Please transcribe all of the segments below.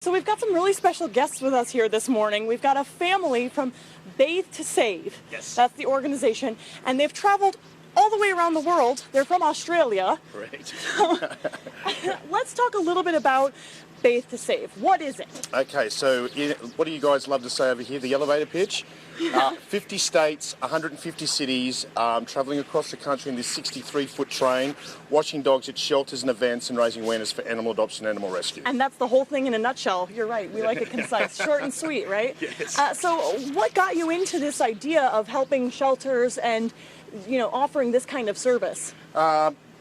So we've got some really special guests with us here this morning. We've got a family from Bathe to Save. Yes. That's the organization. And they've traveled all the way around the world. They're from Australia. Correct. Let's talk a little bit about Bathe to Save. What is it? Okay, so what do you guys love to say over here? The elevator pitch? 50 states, 150 cities, travelling across the country in this 63-foot train, watching dogs at shelters and events and raising awareness for animal adoption and animal rescue. And that's the whole thing in a nutshell. You're right. We like it concise, short and sweet, right? Yes. So what got you into this idea of helping shelters and, offering this kind of service?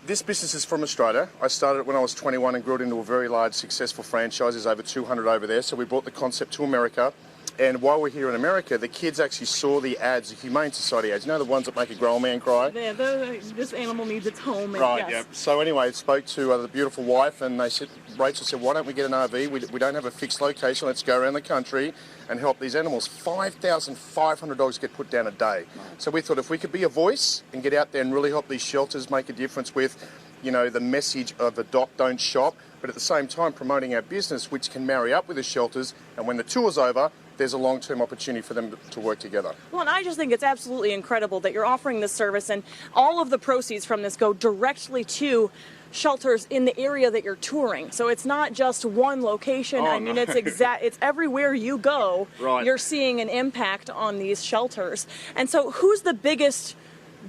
This business is from Australia. I started it when I was 21 and grew it into a very large, successful franchise. There's over 200 over there. So we brought the concept to America. And while we're here in America, the kids actually saw the ads, the Humane Society ads. You know the ones that make a grown man cry? Yeah, this animal needs its home. And Right, yes. yeah. So anyway, I spoke to the beautiful wife, and Rachel said, why don't we get an RV? We don't have a fixed location. Let's go around the country and help these animals. 5,500 dogs get put down a day. So we thought if we could be a voice and get out there and really help these shelters make a difference with, the message of adopt, don't shop, but at the same time promoting our business, which can marry up with the shelters, and when the tour's over, there's a long-term opportunity for them to work together. Well, and I just think it's absolutely incredible that you're offering this service, and all of the proceeds from this go directly to shelters in the area that you're touring. So it's not just one location. Oh, I mean, no. it's everywhere you go. Right. You're seeing an impact on these shelters. And so who's the biggest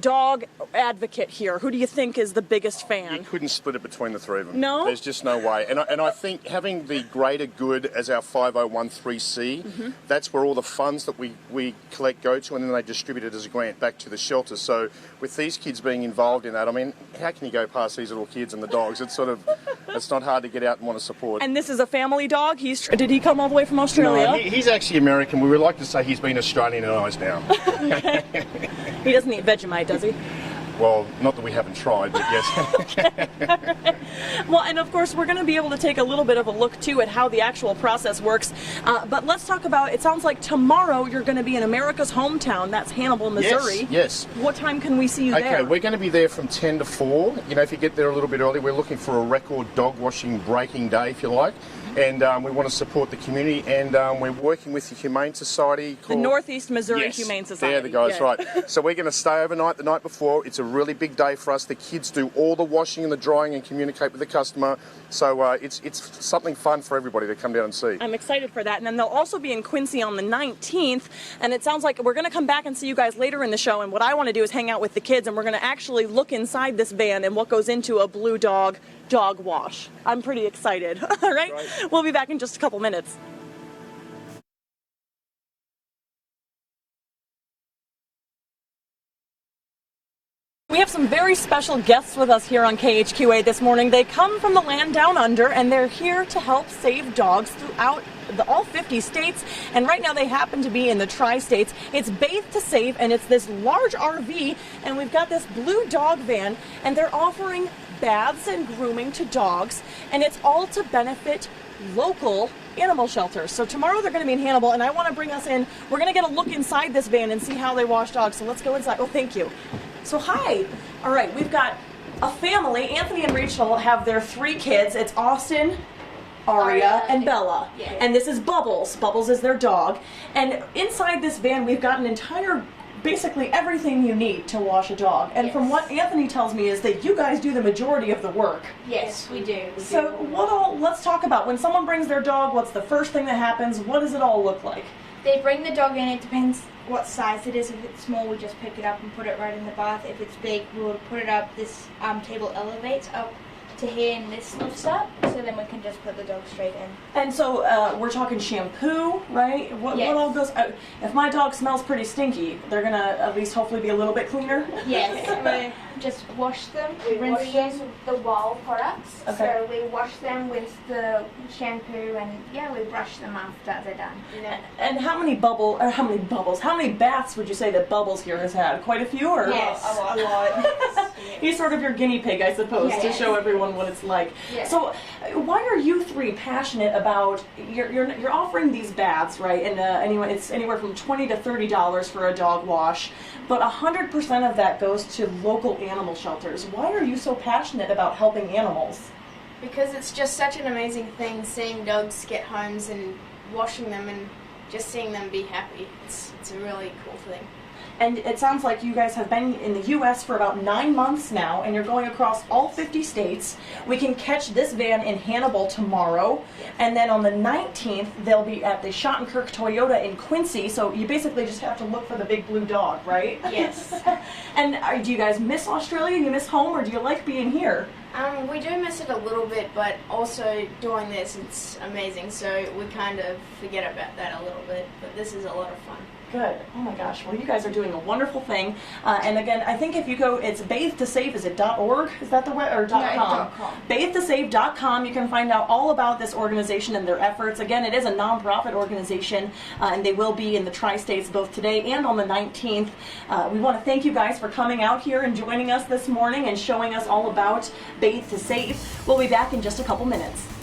dog advocate here? Who do you think is the biggest fan? You couldn't split it between the three of them. No? There's just no way. And I think having the greater good as our 5013C, that's where all the funds that we collect go to, and then they distribute it as a grant back to the shelter. So with these kids being involved in that, I mean, how can you go past these little kids and the dogs? It's it's not hard to get out and want to support. And this is a family dog? Did he come all the way from Australia? No, he's actually American. We would like to say he's been Australianised now. He doesn't eat Vegemite, does he? Well, not that we haven't tried, but yes. Well, and of course, we're going to be able to take a little bit of a look, too, at how the actual process works. But let's talk about, it sounds like tomorrow you're going to be in America's hometown. That's Hannibal, Missouri. Yes. What time can we see you there? Okay, we're going to be there from 10 to 4. If you get there a little bit early, we're looking for a record dog washing breaking day, if you like. And we want to support the community, and we're working with the Humane Society called... The Northeast Missouri Yes, Humane Society. There the guys, yeah. right. So we're going to stay overnight the night before. It's a really big day for us. The kids do all the washing and the drying and communicate with the customer. So it's something fun for everybody to come down and see. I'm excited for that. And then they'll also be in Quincy on the 19th. And it sounds like we're going to come back and see you guys later in the show. And what I want to do is hang out with the kids, and we're going to actually look inside this van and what goes into a blue dog wash. I'm pretty excited. All right? We'll be back in just a couple minutes. We have some very special guests with us here on KHQA this morning. They come from the land down under, and they're here to help save dogs throughout all 50 states, and right now they happen to be in the tri-states. It's Bathe to Save, and it's this large RV, and we've got this blue dog van, and they're offering baths and grooming to dogs, and it's all to benefit local animal shelters. So tomorrow they're going to be in Hannibal, and I want to bring us in. We're going to get a look inside this van and see how they wash dogs. So let's go inside. Oh, thank you. So hi. All right, we've got a family. Anthony and Rachel have their 3 kids. It's Austin, Aria, and Bella. Yeah. And this is Bubbles. Bubbles is their dog. And inside this van, we've got an entire, basically everything you need to wash a dog. And from what Anthony tells me is that you guys do the majority of the work. Yes, we do. So let's talk about when someone brings their dog, what's the first thing that happens? What does it all look like? They bring the dog in. It depends what size it is. If it's small, we just pick it up and put it right in the bath. If it's big, we'll put it up. This table elevates up to here, and this lifts up, so then we can just put the dog straight in. And so we're talking shampoo, right? What all goes? If my dog smells pretty stinky, they're gonna at least hopefully be a little bit cleaner. Yes, we just wash them. We use the Wow products. Okay. So we wash them with the shampoo, and we brush them after they're done. And how many baths would you say that Bubbles here has had? Quite a few, or? Yes, a lot. He's sort of your guinea pig, I suppose, to show everyone what it's like. Yes. So, why are you 3 passionate about? You're offering these baths, right? And anyway, it's anywhere from $20 to $30 for a dog wash, but 100% of that goes to local animal shelters. Why are you so passionate about helping animals? Because it's just such an amazing thing seeing dogs get homes and washing them and just seeing them be happy. It's a really cool thing. And it sounds like you guys have been in the U.S. for about 9 months now, and you're going across all 50 states. We can catch this van in Hannibal tomorrow, and then on the 19th, they'll be at the Schottenkirk Toyota in Quincy, so you basically just have to look for the big blue dog, right? Yes. And do you guys miss Australia? Do you miss home, or do you like being here? We do miss it a little bit, but also doing this, it's amazing, so we kind of forget about that a little bit, but this is a lot of fun. Good. Oh my gosh. Well, you guys are doing a wonderful thing. And again, I think if you go, it's Bathe to Save. Is it .org? Is that the way, or .com? .com. BatheToSave.com. You can find out all about this organization and their efforts. Again, it is a nonprofit organization, and they will be in the tri-states both today and on the 19th. We want to thank you guys for coming out here and joining us this morning and showing us all about Bathe to Save. We'll be back in just a couple minutes.